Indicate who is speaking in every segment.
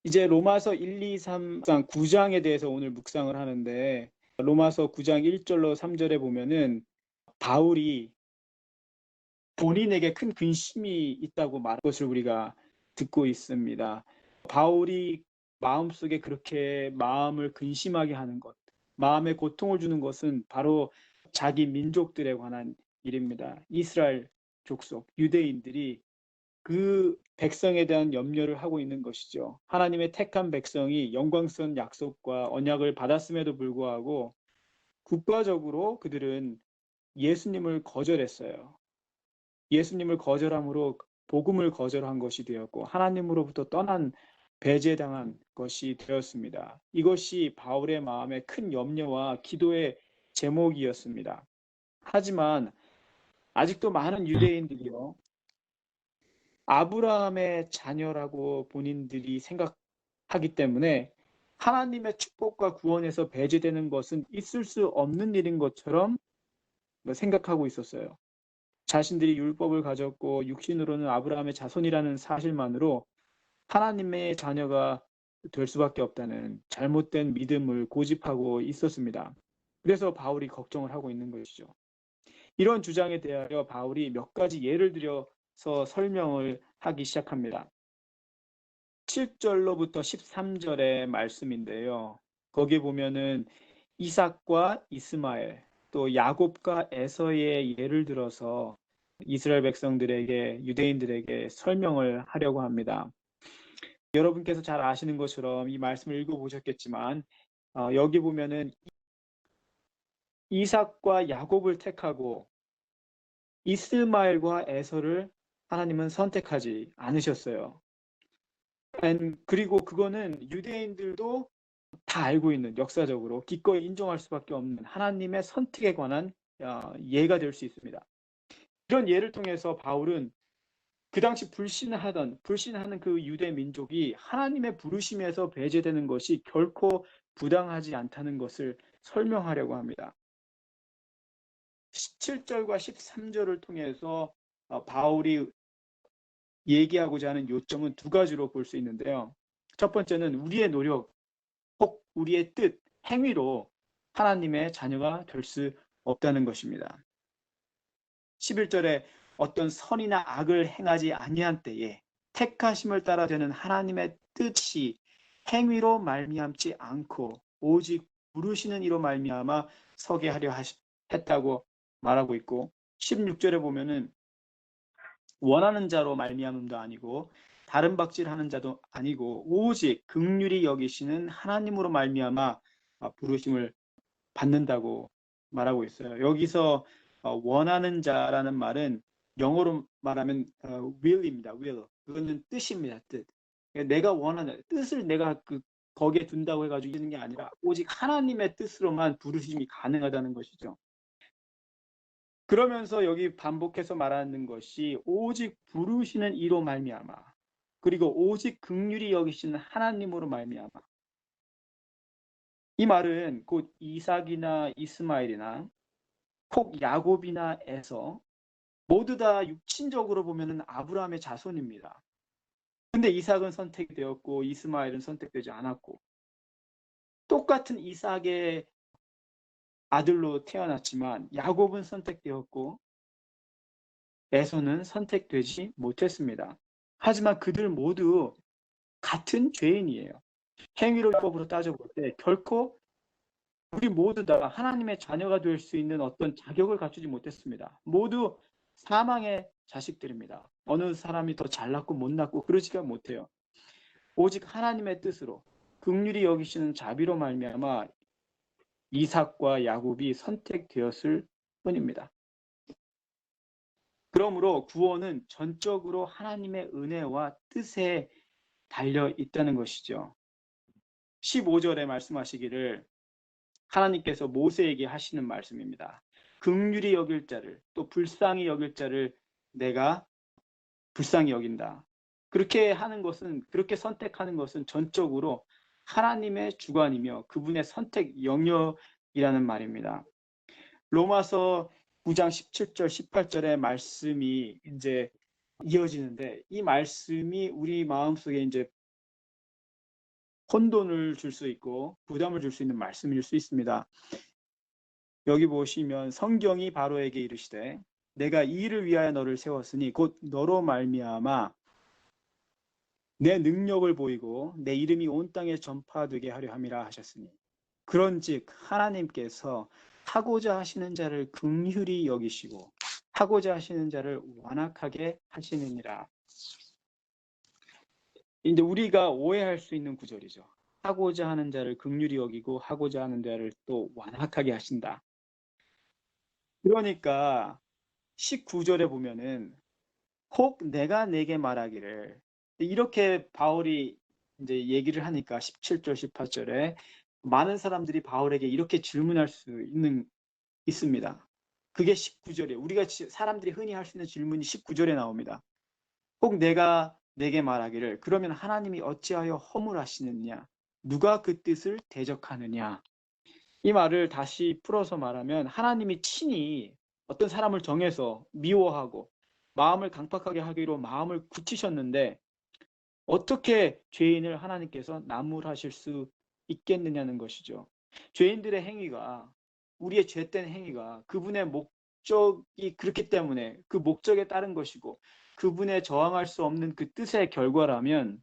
Speaker 1: 이제 로마서 1, 2, 3, 9장에 대해서 오늘 묵상을 하는데 로마서 9장 1절로 3절에 보면은 바울이 본인에게 큰 근심이 있다고 말한 것을 우리가 듣고 있습니다. 바울이 마음속에 그렇게 마음을 근심하게 하는 것, 마음에 고통을 주는 것은 바로 자기 민족들에 관한 일입니다. 이스라엘 족속, 유대인들이 그 백성에 대한 염려를 하고 있는 것이죠. 하나님의 택한 백성이 영광스러운 약속과 언약을 받았음에도 불구하고 국가적으로 그들은 예수님을 거절했어요. 예수님을 거절함으로 복음을 거절한 것이 되었고 하나님으로부터 떠난 배제당한 것이 되었습니다. 이것이 바울의 마음에 큰 염려와 기도의 제목이었습니다. 하지만 아직도 많은 유대인들이요, 아브라함의 자녀라고 본인들이 생각하기 때문에 하나님의 축복과 구원에서 배제되는 것은 있을 수 없는 일인 것처럼 생각하고 있었어요. 자신들이 율법을 가졌고 육신으로는 아브라함의 자손이라는 사실만으로 하나님의 자녀가 될 수밖에 없다는 잘못된 믿음을 고집하고 있었습니다. 그래서 바울이 걱정을 하고 있는 것이죠. 이런 주장에 대하여 바울이 몇 가지 예를 들어서 설명을 하기 시작합니다. 7절로부터 13절의 말씀인데요. 거기에 보면은 이삭과 이스마엘, 또 야곱과 에서의 예를 들어서 이스라엘 백성들에게, 유대인들에게 설명을 하려고 합니다. 여러분께서 잘 아시는 것처럼 이 말씀을 읽어보셨겠지만 여기 보면은 이삭과 야곱을 택하고 이스마엘과 에서를 하나님은 선택하지 않으셨어요. 그리고 그거는 유대인들도 다 알고 있는, 역사적으로 기꺼이 인정할 수밖에 없는 하나님의 선택에 관한 예가 될 수 있습니다. 이런 예를 통해서 바울은 그 당시 불신하는 그 유대 민족이 하나님의 부르심에서 배제되는 것이 결코 부당하지 않다는 것을 설명하려고 합니다. 17절과 13절을 통해서 바울이 얘기하고자 하는 요점은 두 가지로 볼 수 있는데요. 첫 번째는 우리의 노력, 혹 우리의 뜻, 행위로 하나님의 자녀가 될 수 없다는 것입니다. 11절에 어떤 선이나 악을 행하지 아니한 때에 택하심을 따라 되는 하나님의 뜻이 행위로 말미암지 않고 오직 부르시는 이로 말미암아 서게 하려 했다고 말하고 있고, 16절에 보면은 원하는 자로 말미암음도 아니고 다른 박질하는 자도 아니고 오직 긍휼히 여기시는 하나님으로 말미암아 부르심을 받는다고 말하고 있어요. 여기서 원하는 자라는 말은 영어로 말하면 will입니다. will. 그거는 뜻입니다. 뜻. 내가 원하는 뜻을 내가 거기에 둔다고 해가지고 있는 게 아니라 오직 하나님의 뜻으로만 부르심이 가능하다는 것이죠. 그러면서 여기 반복해서 말하는 것이 오직 부르시는 이로 말미암아, 그리고 오직 긍휼히 여기시는 하나님으로 말미암아. 이 말은 곧 이삭이나 이스마엘이나 혹 야곱이나 에서 모두 다 육신적으로 보면은 아브라함의 자손입니다. 근데 이삭은 선택되었고 이스마엘은 선택되지 않았고, 똑같은 이삭의 아들로 태어났지만 야곱은 선택되었고 에서는 선택되지 못했습니다. 하지만 그들 모두 같은 죄인이에요. 행위율법으로 따져볼 때 결코 우리 모두 다 하나님의 자녀가 될 수 있는 어떤 자격을 갖추지 못했습니다. 모두 사망의 자식들입니다. 어느 사람이 더 잘났고 못났고 그러지가 못해요. 오직 하나님의 뜻으로 긍휼히 여기시는 자비로 말미암아 이삭과 야곱이 선택되었을 뿐입니다. 그러므로 구원은 전적으로 하나님의 은혜와 뜻에 달려 있다는 것이죠. 15절에 말씀하시기를 하나님께서 모세에게 하시는 말씀입니다. 긍휼히 여길 자를, 또 불쌍히 여길 자를 내가 불쌍히 여긴다. 그렇게 하는 것은, 그렇게 선택하는 것은 전적으로 하나님의 주관이며 그분의 선택 영역이라는 말입니다. 로마서 9장 17절, 18절의 말씀이 이제 이어지는데 이 말씀이 우리 마음속에 이제 혼돈을 줄 수 있고 부담을 줄 수 있는 말씀일 수 있습니다. 여기 보시면 성경이 바로에게 이르시되 내가 이 일을 위하여 너를 세웠으니 곧 너로 말미암아 내 능력을 보이고 내 이름이 온 땅에 전파되게 하려 함이라 하셨으니 그런즉 하나님께서 하고자 하시는 자를 긍휼히 여기시고 하고자 하시는 자를 완악하게 하시느니라. 이제 우리가 오해할 수 있는 구절이죠. 하고자 하는 자를 긍휼히 여기고 하고자 하는 자를 또 완악하게 하신다. 그러니까 19절에 보면은 혹 내가 내게 말하기를 이렇게 바울이 이제 얘기를 하니까 17절 18절에 많은 사람들이 바울에게 이렇게 질문할 수 있습니다. 그게 19절이에요. 우리가 사람들이 흔히 할 수 있는 질문이 19절에 나옵니다. 혹 내가 내게 말하기를 그러면 하나님이 어찌하여 허물하시느냐? 누가 그 뜻을 대적하느냐? 이 말을 다시 풀어서 말하면 하나님이 친히 어떤 사람을 정해서 미워하고 마음을 강팍하게 하기로 마음을 굳히셨는데 어떻게 죄인을 하나님께서 나무라실 수 있겠느냐는 것이죠. 죄인들의 행위가 우리의 죄된 행위가 그분의 목적이 그렇기 때문에 그 목적에 따른 것이고 그분의 저항할 수 없는 그 뜻의 결과라면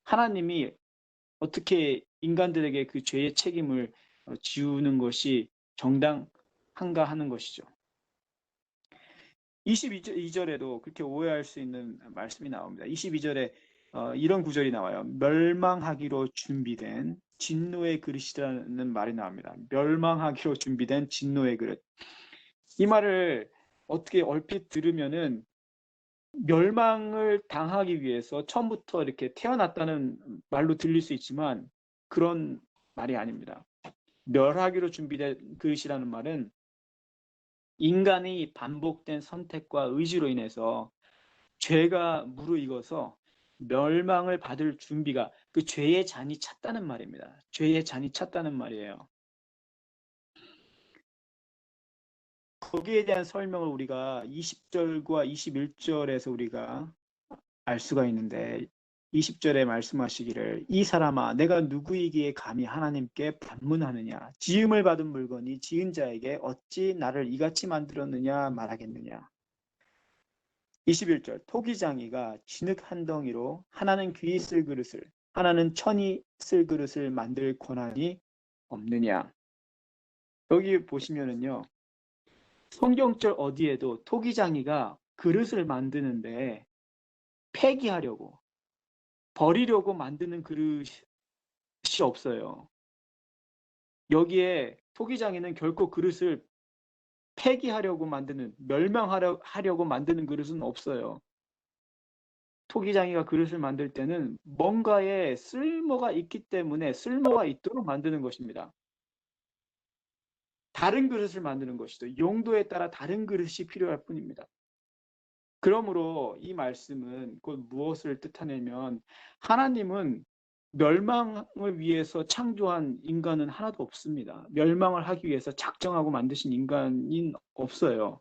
Speaker 1: 하나님이 어떻게 인간들에게 그 죄의 책임을 지우는 것이 정당한가 하는 것이죠. 22절에도 그렇게 오해할 수 있는 말씀이 나옵니다. 22절에 이런 구절이 나와요. 멸망하기로 준비된 진노의 그릇이라는 말이 나옵니다. 멸망하기로 준비된 진노의 그릇. 이 말을 어떻게 얼핏 들으면은 멸망을 당하기 위해서 처음부터 이렇게 태어났다는 말로 들릴 수 있지만 그런 말이 아닙니다. 멸하기로 준비된 그릇이라는 말은 인간의 반복된 선택과 의지로 인해서 죄가 무르익어서 멸망을 받을 준비가 그 죄의 잔이 찼다는 말입니다. 죄의 잔이 찼다는 말이에요. 거기에 대한 설명을 우리가 20절과 21절에서 우리가 알 수가 있는데 20절에 말씀하시기를 이 사람아 내가 누구이기에 감히 하나님께 반문하느냐 지음을 받은 물건이 지은 자에게 어찌 나를 이같이 만들었느냐 말하겠느냐. 21절 토기장이가 진흙 한 덩이로 하나는 귀히 쓸 그릇을 하나는 천이 쓸 그릇을 만들 권한이 없느냐. 여기 보시면은요 성경절 어디에도 토기장이가 그릇을 만드는데 폐기하려고 버리려고 만드는 그릇이 없어요. 여기에 토기장이는 결코 그릇을 폐기하려고 만드는 멸망하려고 만드는 그릇은 없어요. 토기장이가 그릇을 만들 때는 뭔가에 쓸모가 있기 때문에 쓸모가 있도록 만드는 것입니다. 다른 그릇을 만드는 것이죠. 용도에 따라 다른 그릇이 필요할 뿐입니다. 그러므로 이 말씀은 곧 무엇을 뜻하냐면 하나님은 멸망을 위해서 창조한 인간은 하나도 없습니다. 멸망을 하기 위해서 작정하고 만드신 인간인 없어요.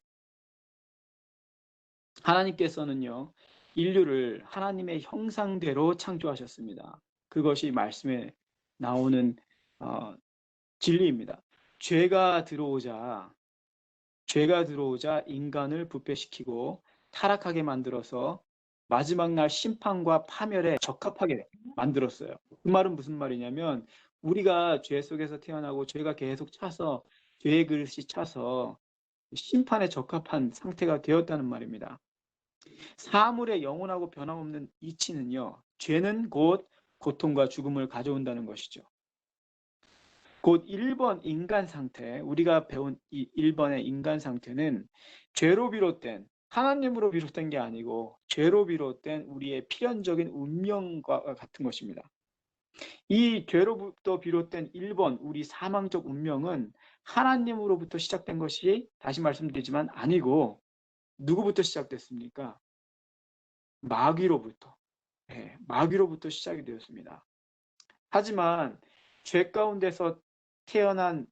Speaker 1: 하나님께서는요. 인류를 하나님의 형상대로 창조하셨습니다. 그것이 말씀에 나오는 진리입니다. 죄가 들어오자 인간을 부패시키고 타락하게 만들어서 마지막 날 심판과 파멸에 적합하게 만들었어요. 그 말은 무슨 말이냐면 우리가 죄 속에서 태어나고 죄가 계속 차서 죄의 그릇이 차서 심판에 적합한 상태가 되었다는 말입니다. 사물의 영원하고 변함없는 이치는요. 죄는 곧 고통과 죽음을 가져온다는 것이죠. 곧 1번 인간 상태, 우리가 배운 이 1번의 인간 상태는 죄로 비롯된 하나님으로 비롯된 게 아니고 죄로 비롯된 우리의 필연적인 운명과 같은 것입니다. 이 죄로부터 비롯된 1번 우리 사망적 운명은 하나님으로부터 시작된 것이 다시 말씀드리지만 아니고 누구부터 시작됐습니까? 마귀로부터. 네, 마귀로부터 시작이 되었습니다. 하지만 죄 가운데서 태어난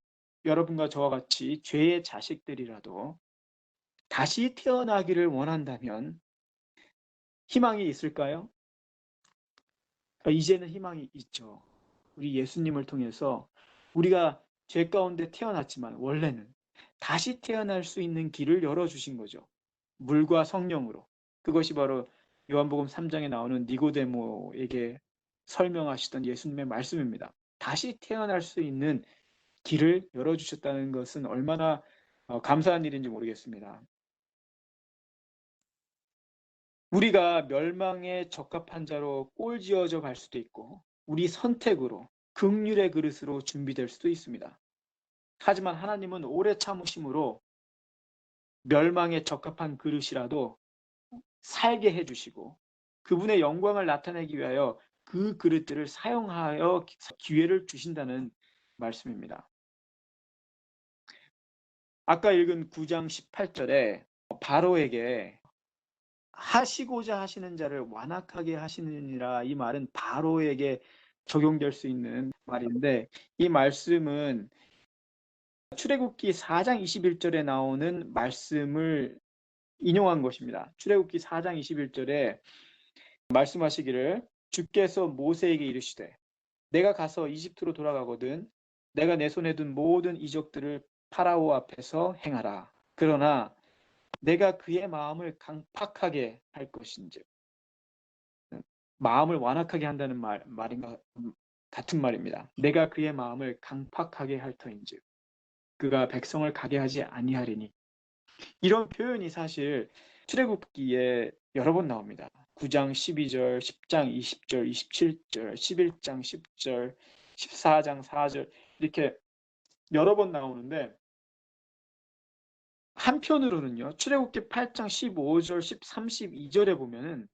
Speaker 1: 여러분과 저와 같이 죄의 자식들이라도 다시 태어나기를 원한다면 희망이 있을까요? 이제는 희망이 있죠. 우리 예수님을 통해서 우리가 죄 가운데 태어났지만 원래는 다시 태어날 수 있는 길을 열어주신 거죠. 물과 성령으로. 그것이 바로 요한복음 3장에 나오는 니고데모에게 설명하시던 예수님의 말씀입니다. 다시 태어날 수 있는 길을 열어주셨다는 것은 얼마나 감사한 일인지 모르겠습니다. 우리가 멸망에 적합한 자로 꼴지어져 갈 수도 있고 우리 선택으로 긍휼의 그릇으로 준비될 수도 있습니다. 하지만 하나님은 오래 참으심으로 멸망에 적합한 그릇이라도 살게 해주시고 그분의 영광을 나타내기 위하여 그 그릇들을 사용하여 기회를 주신다는 말씀입니다. 아까 읽은 9장 18절에 바로에게 하시고자 하시는 자를 완악하게 하시느니라, 이 말은 바로에게 적용될 수 있는 말인데, 이 말씀은 출애굽기 4장 21절에 나오는 말씀을 인용한 것입니다. 출애굽기 4장 21절에 말씀하시기를 주께서 모세에게 이르시되 내가 가서 이집트로 돌아가거든 내가 내 손에 둔 모든 이적들을 파라오 앞에서 행하라. 그러나 내가 그의 마음을 강팍하게 할 것인즉, 마음을 완악하게 한다는 말인가 같은 말입니다. 내가 그의 마음을 강팍하게 할 터인즉 그가 백성을 가게 하지 아니하리니. 이런 표현이 사실 출애굽기에 여러 번 나옵니다. 9장 12절, 10장 20절, 27절, 11장 10절, 14장 4절 이렇게 여러 번 나오는데, 한편으로는요. 출애굽기 8장 15절, 13, 12절에 보면은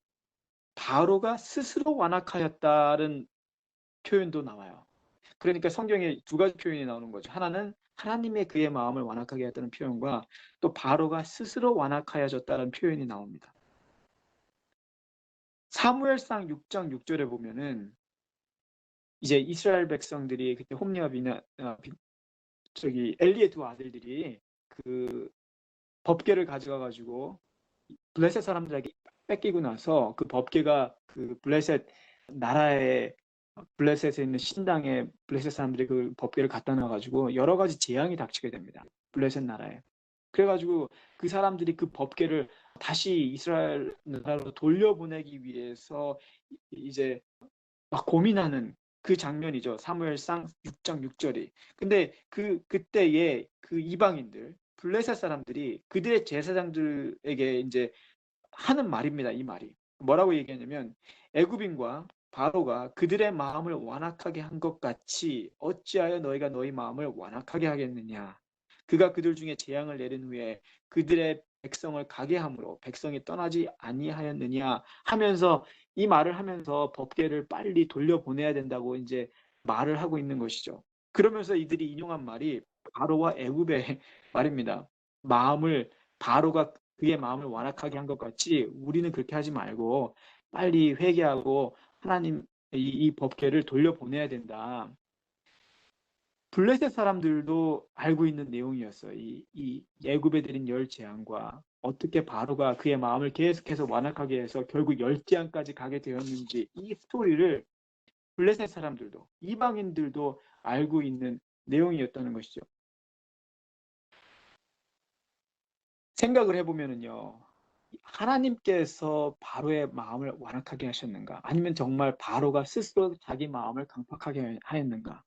Speaker 1: 바로가 스스로 완악하였다는 표현도 나와요. 그러니까 성경에 두 가지 표현이 나오는 거죠. 하나는 하나님의 그의 마음을 완악하게 했다는 표현과 또 바로가 스스로 완악하여졌다는 표현이 나옵니다. 사무엘상 6장 6절에 보면은 이제 이스라엘 백성들이 그때 홈리와 엘리의 두 아들들이 그 법궤를 가져가 가지고 블레셋 사람들에게 뺏기고 나서 그 법궤가 그 블레셋 나라에 블레셋에 있는 신당에 블레셋 사람들이 그 법궤를 갖다 놔가지고 여러 가지 재앙이 닥치게 됩니다. 블레셋 나라에. 그래가지고 그 사람들이 그 법궤를 다시 이스라엘 나라로 돌려보내기 위해서 이제 막 고민하는 그 장면이죠. 사무엘상 6장 6절이. 근데 그때에 그 이방인들, 블레셋 사람들이 그들의 제사장들에게 이제 하는 말입니다. 이 말이. 뭐라고 얘기하냐면 애굽인과 바로가 그들의 마음을 완악하게 한 것 같이 어찌하여 너희가 너희 마음을 완악하게 하겠느냐. 그가 그들 중에 재앙을 내린 후에 그들의 백성을 가게 함으로 백성이 떠나지 아니하였느냐 하면서, 이 말을 하면서 법궤를 빨리 돌려보내야 된다고 이제 말을 하고 있는 것이죠. 그러면서 이들이 인용한 말이 바로와 애굽의 말입니다. 바로가 그의 마음을 완악하게 한 것 같이 우리는 그렇게 하지 말고 빨리 회개하고 하나님 이 법궤를 돌려보내야 된다. 블레셋 사람들도 알고 있는 내용이었어요. 이 애굽에 들인 열 재앙과 어떻게 바로가 그의 마음을 계속해서 완악하게 해서 결국 열 재앙까지 가게 되었는지, 이 스토리를 블레셋 사람들도 이방인들도 알고 있는 내용이었다는 것이죠. 생각을 해보면은요, 하나님께서 바로의 마음을 완악하게 하셨는가? 아니면 정말 바로가 스스로 자기 마음을 강팍하게 하였는가?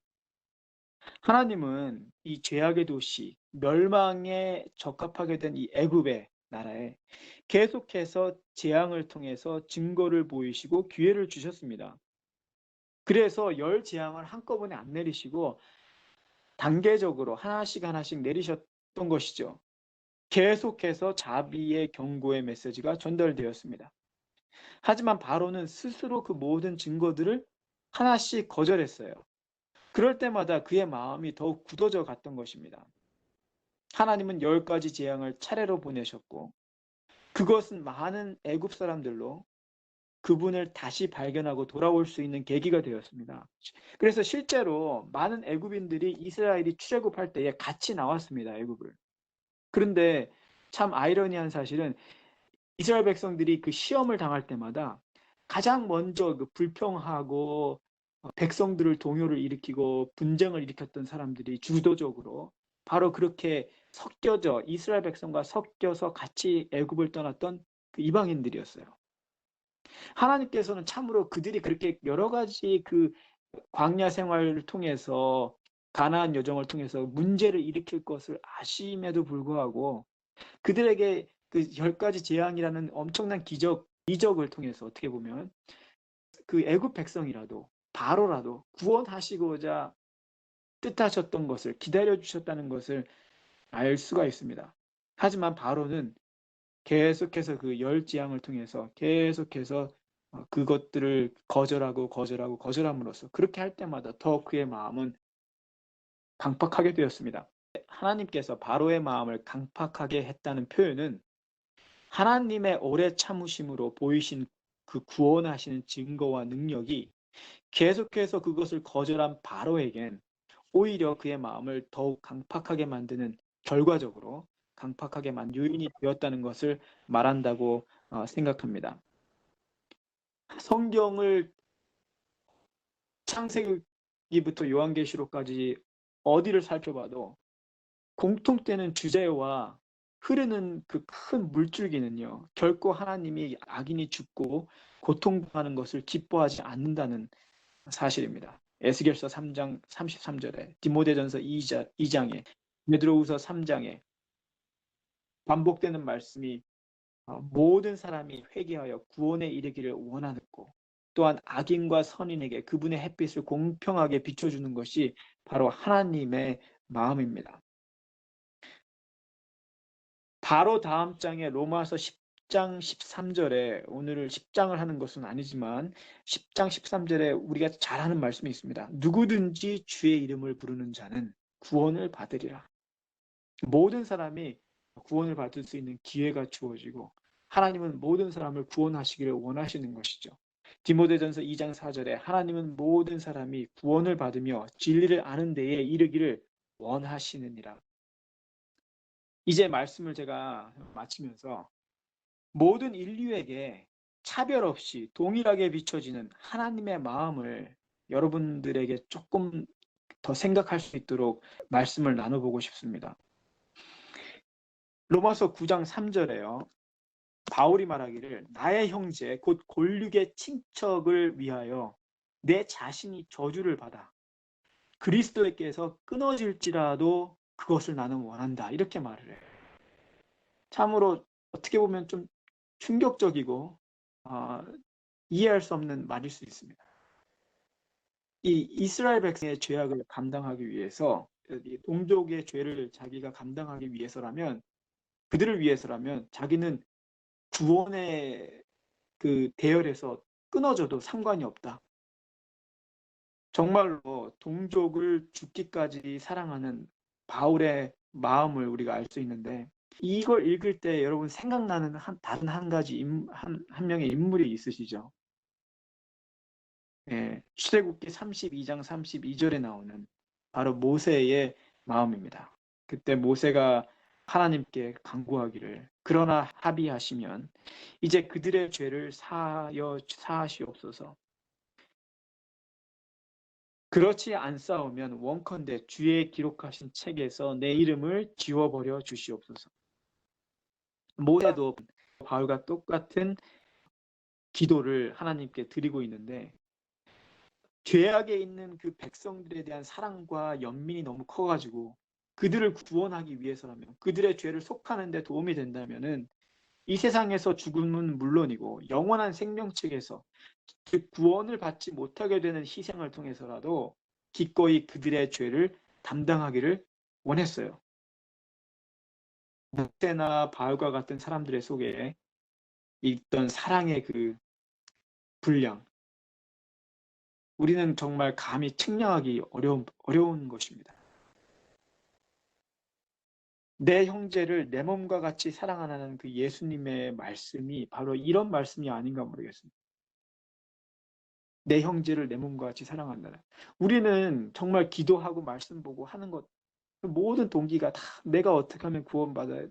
Speaker 1: 하나님은 이 죄악의 도시, 멸망에 적합하게 된 이 애굽의 나라에 계속해서 재앙을 통해서 증거를 보이시고 기회를 주셨습니다. 그래서 열 재앙을 한꺼번에 안 내리시고 단계적으로 하나씩 하나씩 내리셨던 것이죠. 계속해서 자비의 경고의 메시지가 전달되었습니다. 하지만 바로는 스스로 그 모든 증거들을 하나씩 거절했어요. 그럴 때마다 그의 마음이 더욱 굳어져 갔던 것입니다. 하나님은 10가지 재앙을 차례로 보내셨고 그것은 많은 애굽 사람들로 그분을 다시 발견하고 돌아올 수 있는 계기가 되었습니다. 그래서 실제로 많은 애굽인들이 이스라엘이 출애굽할 때에 같이 나왔습니다. 애굽을. 그런데 참 아이러니한 사실은 이스라엘 백성들이 그 시험을 당할 때마다 가장 먼저 그 불평하고 백성들을 동요를 일으키고 분쟁을 일으켰던 사람들이 주도적으로 바로 그렇게 섞여져 이스라엘 백성과 섞여서 같이 애굽을 떠났던 그 이방인들이었어요. 하나님께서는 참으로 그들이 그렇게 여러 가지 그 광야 생활을 통해서 가나안 여정을 통해서 문제를 일으킬 것을 아심에도 불구하고 그들에게 그 10가지 재앙이라는 엄청난 이적을 통해서 어떻게 보면 그 애굽 백성이라도 바로라도 구원하시고자 뜻하셨던 것을 기다려 주셨다는 것을 알 수가 있습니다. 하지만 바로는 계속해서 그 열 재앙을 통해서 계속해서 그것들을 거절함으로써 그렇게 할 때마다 더 그의 마음은 강팍하게 되었습니다. 하나님께서 바로의 마음을 강팍하게 했다는 표현은 하나님의 오래 참으심으로 보이신 그 구원하시는 증거와 능력이 계속해서 그것을 거절한 바로에겐 오히려 그의 마음을 더욱 강팍하게 만드는 결과적으로 강팍하게 만든 요인이 되었다는 것을 말한다고 생각합니다. 성경을 창세기부터 요한계시록까지 어디를 살펴봐도 공통되는 주제와 흐르는 그 큰 물줄기는요. 결코 하나님이 악인이 죽고 고통하는 것을 기뻐하지 않는다는 사실입니다. 에스겔서 3장 33절에 디모데전서 2장에 베드로후서 3장에 반복되는 말씀이 모든 사람이 회개하여 구원에 이르기를 원하고 또한 악인과 선인에게 그분의 햇빛을 공평하게 비춰주는 것이 바로 하나님의 마음입니다. 바로 다음 장에 로마서 10장 13절에 오늘 10장을 하는 것은 아니지만 10장 13절에 우리가 잘 아는 말씀이 있습니다. 누구든지 주의 이름을 부르는 자는 구원을 받으리라. 모든 사람이 구원을 받을 수 있는 기회가 주어지고 하나님은 모든 사람을 구원하시기를 원하시는 것이죠. 디모데전서 2장 4절에 하나님은 모든 사람이 구원을 받으며 진리를 아는 데에 이르기를 원하시느니라. 이제 말씀을 제가 마치면서 모든 인류에게 차별 없이 동일하게 비춰지는 하나님의 마음을 여러분들에게 조금 더 생각할 수 있도록 말씀을 나눠보고 싶습니다. 로마서 9장 3절에요. 바울이 말하기를 나의 형제 곧 골육의 친척을 위하여 내 자신이 저주를 받아 그리스도께서 끊어질지라도 그것을 나는 원한다. 이렇게 말을 해요. 참으로 어떻게 보면 좀 충격적이고 이해할 수 없는 말일 수 있습니다. 이 이스라엘 백성의 죄악을 감당하기 위해서 동족의 죄를 자기가 감당하기 위해서라면 그들을 위해서라면 자기는 구원의 그 대열에서 끊어져도 상관이 없다. 정말로 동족을 죽기까지 사랑하는 바울의 마음을 우리가 알 수 있는데 이걸 읽을 때 여러분 생각나는 다른 한 가지 한 명의 인물이 있으시죠? 예, 출애굽기 32장 32절에 나오는 바로 모세의 마음입니다. 그때 모세가 하나님께 간구하기를 그러나 합의하시면 이제 그들의 죄를 사하시옵소서. 그렇지 않사오면 원컨대 주의 기록하신 책에서 내 이름을 지워버려 주시옵소서. 모세도 바울과 똑같은 기도를 하나님께 드리고 있는데 죄악에 있는 그 백성들에 대한 사랑과 연민이 너무 커가지고 그들을 구원하기 위해서라면 그들의 죄를 속하는 데 도움이 된다면은 이 세상에서 죽음은 물론이고 영원한 생명책에서 그 구원을 받지 못하게 되는 희생을 통해서라도 기꺼이 그들의 죄를 담당하기를 원했어요. 모세나 바울과 같은 사람들의 속에 있던 사랑의 그 분량, 우리는 정말 감히 측량하기 어려운 것입니다. 내 형제를 내 몸과 같이 사랑하라는 그 예수님의 말씀이 바로 이런 말씀이 아닌가 모르겠습니다. 내 형제를 내 몸과 같이 사랑한다는. 우리는 정말 기도하고 말씀 보고 하는 것 모든 동기가 다 내가 어떻게 하면 구원받아야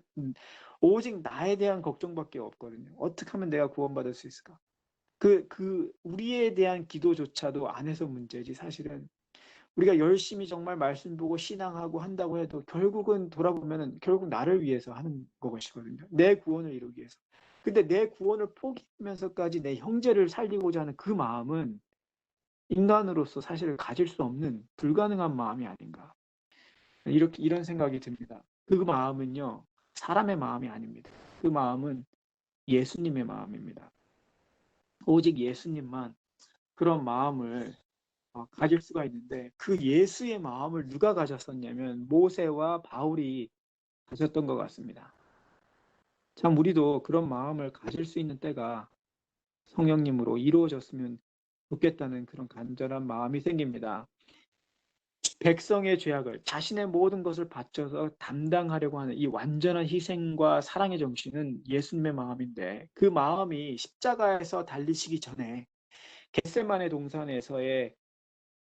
Speaker 1: 오직 나에 대한 걱정밖에 없거든요. 어떻게 하면 내가 구원받을 수 있을까? 우리에 대한 기도조차도 안 해서 문제지, 사실은. 우리가 열심히 정말 말씀 보고 신앙하고 한다고 해도 결국은 돌아보면은 결국 나를 위해서 하는 것이거든요. 내 구원을 이루기 위해서. 근데 내 구원을 포기하면서까지 내 형제를 살리고자 하는 그 마음은 인간으로서 사실 가질 수 없는 불가능한 마음이 아닌가. 이런 생각이 듭니다. 그 마음은요, 사람의 마음이 아닙니다. 그 마음은 예수님의 마음입니다. 오직 예수님만 그런 마음을 가질 수가 있는데, 그 예수의 마음을 누가 가졌었냐면 모세와 바울이 가졌던 것 같습니다. 참 우리도 그런 마음을 가질 수 있는 때가 성령님으로 이루어졌으면 좋겠다는 그런 간절한 마음이 생깁니다. 백성의 죄악을 자신의 모든 것을 바쳐서 담당하려고 하는 이 완전한 희생과 사랑의 정신은 예수님의 마음인데, 그 마음이 십자가에서 달리시기 전에 겟세마네 동산에서의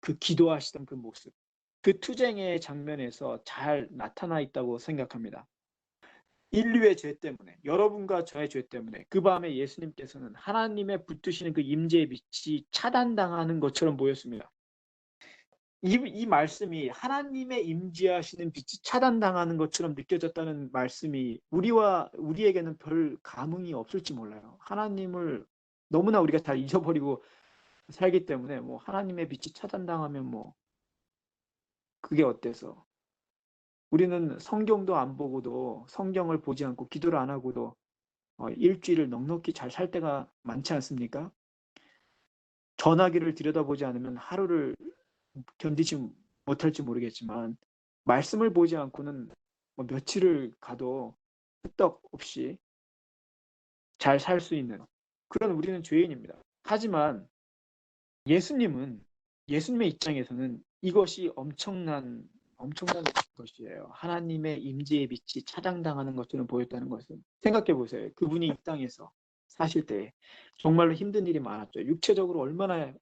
Speaker 1: 그 기도하시던 그 모습, 그 투쟁의 장면에서 잘 나타나 있다고 생각합니다. 인류의 죄 때문에, 여러분과 저의 죄 때문에 그 밤에 예수님께서는 하나님의 붙드시는 그 임재의 빛이 차단당하는 것처럼 보였습니다. 이 말씀이 하나님의 임재하시는 빛이 차단당하는 것처럼 느껴졌다는 말씀이 우리에게는 별 감흥이 없을지 몰라요. 하나님을 너무나 우리가 잘 잊어버리고 살기 때문에 뭐 하나님의 빛이 차단당하면 뭐 그게 어때서? 우리는 성경도 안 보고도, 성경을 보지 않고 기도를 안 하고도 일주일을 넉넉히 잘 살 때가 많지 않습니까? 전화기를 들여다보지 않으면 하루를 견디지 못할지 모르겠지만, 말씀을 보지 않고는 뭐 며칠을 가도 끄떡 없이 잘 살 수 있는 그런 우리는 죄인입니다. 하지만 예수님의 입장에서는 이것이 엄청난 것이에요. 하나님의 임재의 빛이 차단당하는 것처럼 보였다는 것은, 생각해 보세요. 그분이 이 땅에서 사실 때 정말로 힘든 일이 많았죠. 육체적으로 얼마나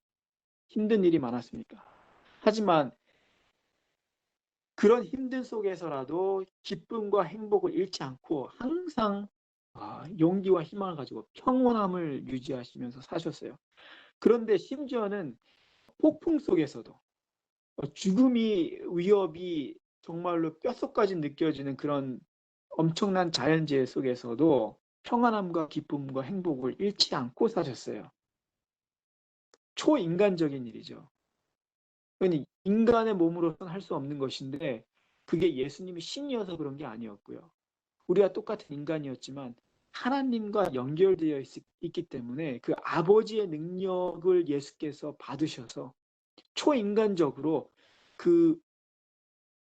Speaker 1: 힘든 일이 많았습니까? 하지만 그런 힘든 속에서라도 기쁨과 행복을 잃지 않고 항상 용기와 희망을 가지고 평온함을 유지하시면서 사셨어요. 그런데 심지어는 폭풍 속에서도, 죽음이 위협이 정말로 뼛속까지 느껴지는 그런 엄청난 자연재해 속에서도 평안함과 기쁨과 행복을 잃지 않고 사셨어요. 초인간적인 일이죠. 그러니 인간의 몸으로서는 할 수 없는 것인데, 그게 예수님이 신이어서 그런 게 아니었고요. 우리가 똑같은 인간이었지만 하나님과 연결되어 있기 때문에 그 아버지의 능력을 예수께서 받으셔서 초인간적으로 그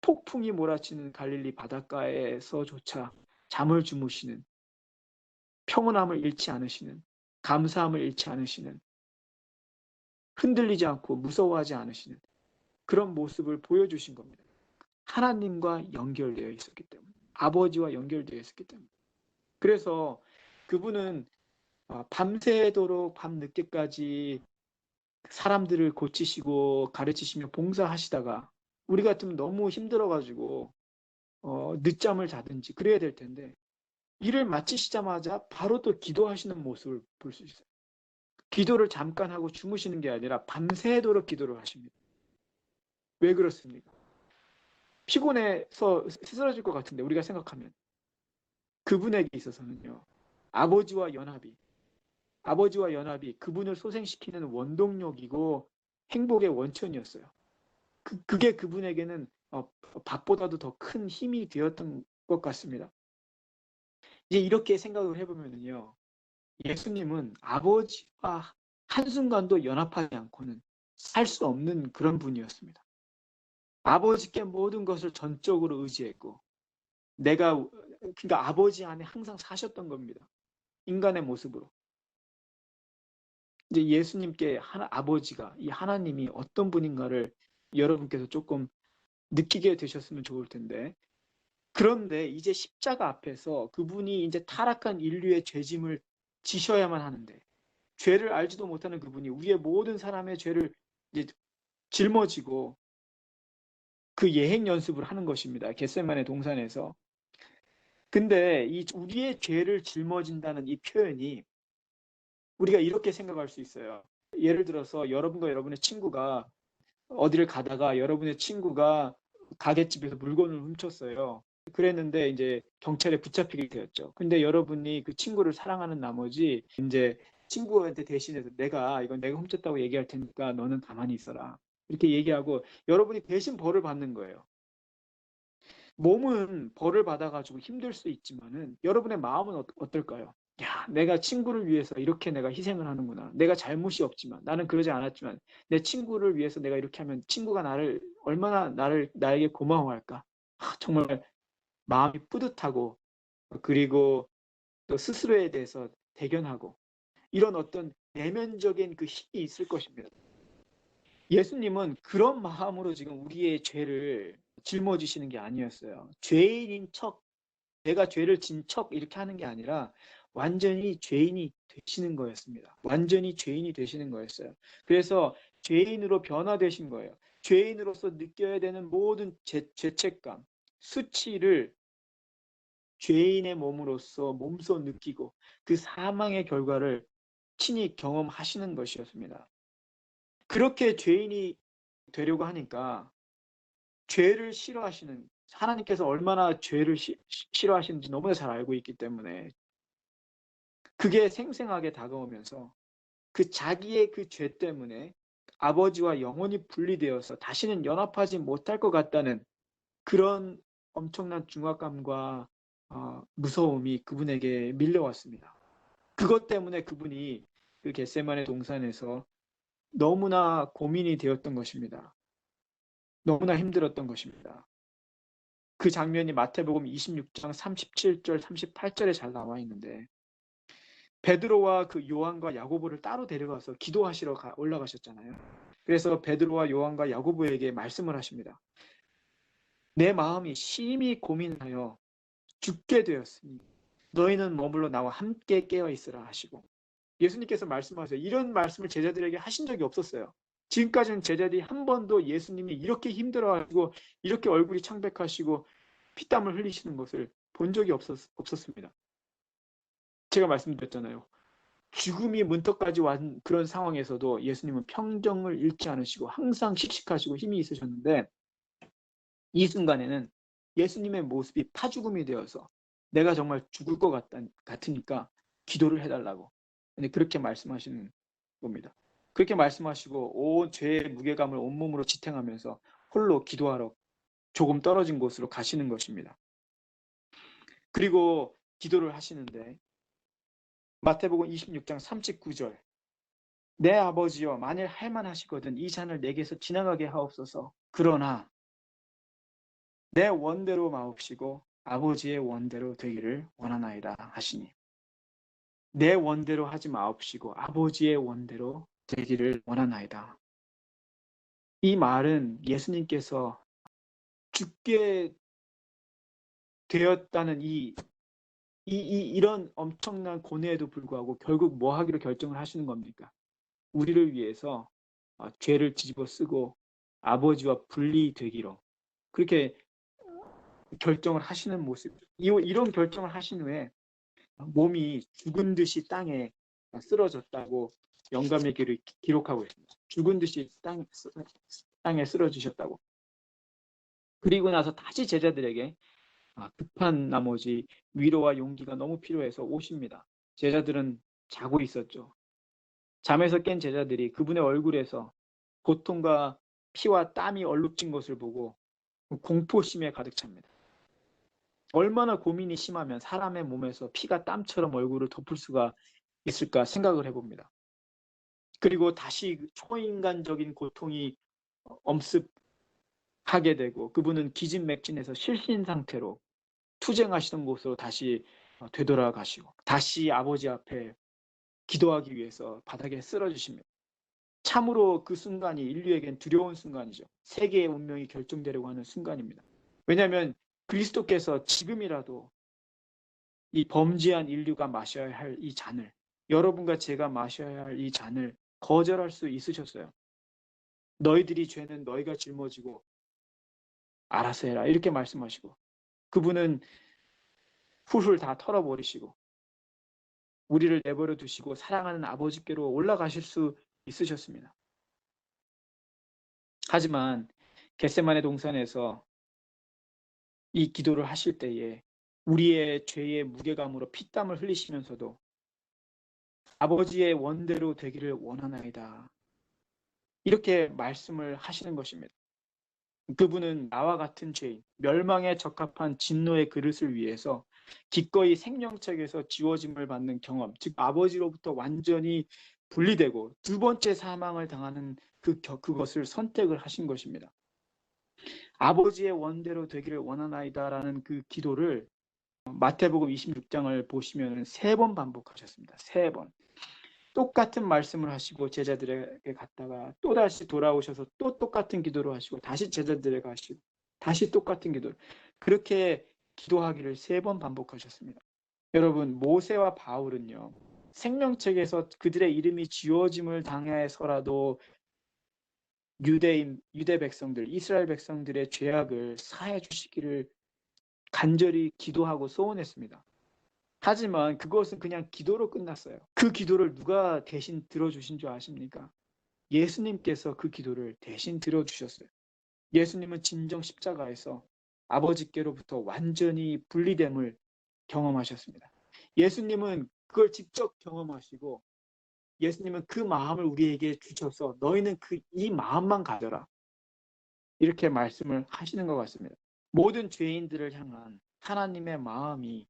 Speaker 1: 폭풍이 몰아치는 갈릴리 바닷가에서조차 잠을 주무시는, 평온함을 잃지 않으시는, 감사함을 잃지 않으시는, 흔들리지 않고 무서워하지 않으시는 그런 모습을 보여주신 겁니다. 하나님과 연결되어 있었기 때문에, 아버지와 연결되어 있었기 때문에. 그래서 그분은 밤새도록 밤늦게까지 사람들을 고치시고 가르치시며 봉사하시다가 우리 같으면 너무 힘들어가지고 늦잠을 자든지 그래야 될 텐데, 일을 마치시자마자 바로 또 기도하시는 모습을 볼 수 있어요. 기도를 잠깐 하고 주무시는 게 아니라 밤새도록 기도를 하십니다. 왜 그렇습니까? 피곤해서 쓰러질 것 같은데, 우리가 생각하면 그분에게 있어서는요, 아버지와 연합이 그분을 소생시키는 원동력이고 행복의 원천이었어요. 그게 그분에게는 밥보다도 더 큰 힘이 되었던 것 같습니다. 이제 이렇게 생각을 해보면요, 예수님은 아버지와 한순간도 연합하지 않고는 살 수 없는 그런 분이었습니다. 아버지께 모든 것을 전적으로 의지했고, 그러니까 아버지 안에 항상 사셨던 겁니다. 인간의 모습으로. 이제 예수님께 아버지가, 이 하나님이 어떤 분인가를 여러분께서 조금 느끼게 되셨으면 좋을 텐데, 그런데 이제 십자가 앞에서 그분이 이제 타락한 인류의 죄짐을 지셔야만 하는데, 죄를 알지도 못하는 그분이 우리의 모든 사람의 죄를 이제 짊어지고 그 예행 연습을 하는 것입니다. 겟세마네 동산에서. 근데 이 우리의 죄를 짊어진다는 이 표현이 우리가 이렇게 생각할 수 있어요. 예를 들어서 여러분과 여러분의 친구가 어디를 가다가 여러분의 친구가 가게집에서 물건을 훔쳤어요. 그랬는데 이제 경찰에 붙잡히게 되었죠. 근데 여러분이 그 친구를 사랑하는 나머지 이제 친구한테 대신해서 이건 내가 훔쳤다고 얘기할 테니까 너는 가만히 있어라. 이렇게 얘기하고 여러분이 대신 벌을 받는 거예요. 몸은 벌을 받아가지고 힘들 수 있지만은 여러분의 마음은 어떨까요? 야, 내가 친구를 위해서 이렇게 내가 희생을 하는구나. 내가 잘못이 없지만 나는 그러지 않았지만 내 친구를 위해서 내가 이렇게 하면 친구가 얼마나 나에게 고마워할까? 정말 마음이 뿌듯하고 그리고 또 스스로에 대해서 대견하고 이런 어떤 내면적인 그 힘이 있을 것입니다. 예수님은 그런 마음으로 지금 우리의 죄를 짊어지시는 게 아니었어요. 죄인인 척, 내가 죄를 진 척 이렇게 하는 게 아니라 완전히 죄인이 되시는 거였습니다. 완전히 죄인이 되시는 거였어요. 그래서 죄인으로 변화되신 거예요. 죄인으로서 느껴야 되는 모든 죄책감, 수치를 죄인의 몸으로서 몸소 느끼고 그 사망의 결과를 친히 경험하시는 것이었습니다. 그렇게 죄인이 되려고 하니까 죄를 싫어하시는 하나님께서 얼마나 죄를 싫어하시는지 너무나 잘 알고 있기 때문에 그게 생생하게 다가오면서 그 자기의 그 죄 때문에 아버지와 영원히 분리되어서 다시는 연합하지 못할 것 같다는 그런 엄청난 중압감과 무서움이 그분에게 밀려왔습니다. 그것 때문에 그분이 그 겟세마네 동산에서 너무나 고민이 되었던 것입니다. 너무나 힘들었던 것입니다. 그 장면이 마태복음 26장 37절, 38절에 잘 나와 있는데 베드로와 그 요한과 야고보를 따로 데려가서 기도하시러 올라가셨잖아요. 그래서 베드로와 요한과 야고보에게 말씀을 하십니다. 내 마음이 심히 고민하여 죽게 되었으니 너희는 머물러 나와 함께 깨어 있으라 하시고 예수님께서 말씀하세요. 이런 말씀을 제자들에게 하신 적이 없었어요. 지금까지는 제자들이 한 번도 예수님이 이렇게 힘들어하시고 이렇게 얼굴이 창백하시고 피땀을 흘리시는 것을 본 적이 없었습니다. 제가 말씀드렸잖아요. 죽음이 문턱까지 온 그런 상황에서도 예수님은 평정을 잃지 않으시고 항상 씩씩하시고 힘이 있으셨는데 이 순간에는 예수님의 모습이 파죽음이 되어서 내가 정말 죽을 것 같으니까 기도를 해달라고. 근데 그렇게 말씀하시는 겁니다. 그렇게 말씀하시고 온 죄의 무게감을 온몸으로 지탱하면서 홀로 기도하러 조금 떨어진 곳으로 가시는 것입니다. 그리고 기도를 하시는데 마태복음 26장 39절 내 아버지여 만일 할만하시거든 이 잔을 내게서 지나가게 하옵소서. 그러나 내 원대로 마옵시고 아버지의 원대로 되기를 원하나이다 하시니 내 원대로 하지 마옵시고 아버지의 원대로 되기를 원하나이다. 이 말은 예수님께서 죽게 되었다는 이런 엄청난 고뇌에도 불구하고 결국 뭐 하기로 결정을 하시는 겁니까? 우리를 위해서 죄를 뒤집어 쓰고 아버지와 분리되기로 그렇게 결정을 하시는 모습. 이런 결정을 하신 후에 몸이 죽은 듯이 땅에 쓰러졌다고 영감의 기를 기록하고 있습니다. 죽은 듯이 땅에 쓰러지셨다고. 그리고 나서 다시 제자들에게 급한 나머지 위로와 용기가 너무 필요해서 오십니다. 제자들은 자고 있었죠. 잠에서 깬 제자들이 그분의 얼굴에서 고통과 피와 땀이 얼룩진 것을 보고 공포심에 가득 찹니다. 얼마나 고민이 심하면 사람의 몸에서 피가 땀처럼 얼굴을 덮을 수가 있을까 생각을 해봅니다. 그리고 다시 초인간적인 고통이 엄습하게 되고 그분은 기진맥진해서 실신 상태로 투쟁하시던 곳으로 다시 되돌아가시고 다시 아버지 앞에 기도하기 위해서 바닥에 쓰러지십니다. 참으로 그 순간이 인류에겐 두려운 순간이죠. 세계의 운명이 결정되려고 하는 순간입니다. 왜냐하면 그리스도께서 지금이라도 이 범죄한 인류가 마셔야 할 이 잔을 여러분과 제가 마셔야 할 이 잔을 거절할 수 있으셨어요. 너희들이 죄는 너희가 짊어지고 알아서 해라 이렇게 말씀하시고 그분은 훌훌 다 털어버리시고 우리를 내버려 두시고 사랑하는 아버지께로 올라가실 수 있으셨습니다. 하지만 겟세마네 동산에서 이 기도를 하실 때에 우리의 죄의 무게감으로 피땀을 흘리시면서도 아버지의 원대로 되기를 원하나이다. 이렇게 말씀을 하시는 것입니다. 그분은 나와 같은 죄인, 멸망에 적합한 진노의 그릇을 위해서 기꺼이 생명책에서 지워짐을 받는 경험, 즉 아버지로부터 완전히 분리되고 두 번째 사망을 당하는 그것을 선택을 하신 것입니다. 아버지의 원대로 되기를 원하나이다라는 그 기도를 마태복음 26장을 보시면 3번 반복하셨습니다. 3번. 똑같은 말씀을 하시고 제자들에게 갔다가 또다시 돌아오셔서 또 똑같은 기도를 하시고 다시 제자들에게 가시고 다시 똑같은 기도를 그렇게 기도하기를 3번 반복하셨습니다. 여러분, 모세와 바울은요, 생명책에서 그들의 이름이 지워짐을 당해서라도 유대 백성들, 이스라엘 백성들의 죄악을 사해 주시기를 간절히 기도하고 소원했습니다. 하지만 그것은 그냥 기도로 끝났어요. 그 기도를 누가 대신 들어주신 줄 아십니까? 예수님께서 그 기도를 대신 들어주셨어요. 예수님은 진정 십자가에서 아버지께로부터 완전히 분리됨을 경험하셨습니다. 예수님은 그걸 직접 경험하시고 예수님은 그 마음을 우리에게 주셔서 너희는 이 마음만 가져라. 이렇게 말씀을 하시는 것 같습니다. 모든 죄인들을 향한 하나님의 마음이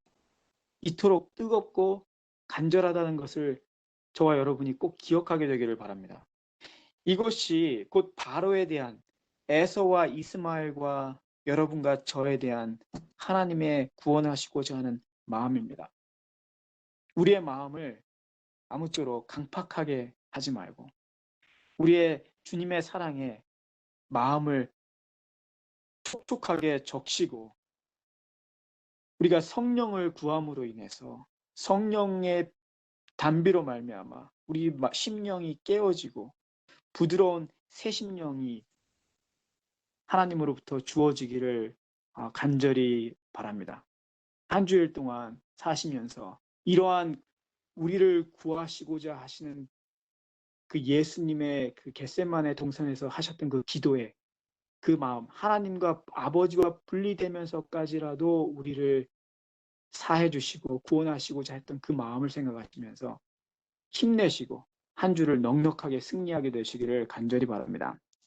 Speaker 1: 이토록 뜨겁고 간절하다는 것을 저와 여러분이 꼭 기억하게 되기를 바랍니다. 이것이 곧 바로에 대한 에서와 이스마엘과 여러분과 저에 대한 하나님의 구원하시고자 하는 마음입니다. 우리의 마음을 아무쪼록 강팍하게 하지 말고 우리의 주님의 사랑에 마음을 촉촉하게 적시고 우리가 성령을 구함으로 인해서 성령의 단비로 말미암아 우리 심령이 깨어지고 부드러운 새 심령이 하나님으로부터 주어지기를 간절히 바랍니다. 한 주일 동안 사시면서 이러한 우리를 구하시고자 하시는 그 예수님의 그 겟세마네 동산에서 하셨던 그 기도의 그 마음, 하나님과 아버지와 분리되면서까지라도 우리를 사해 주시고 구원하시고자 했던 그 마음을 생각하시면서 힘내시고 한 주를 넉넉하게 승리하게 되시기를 간절히 바랍니다.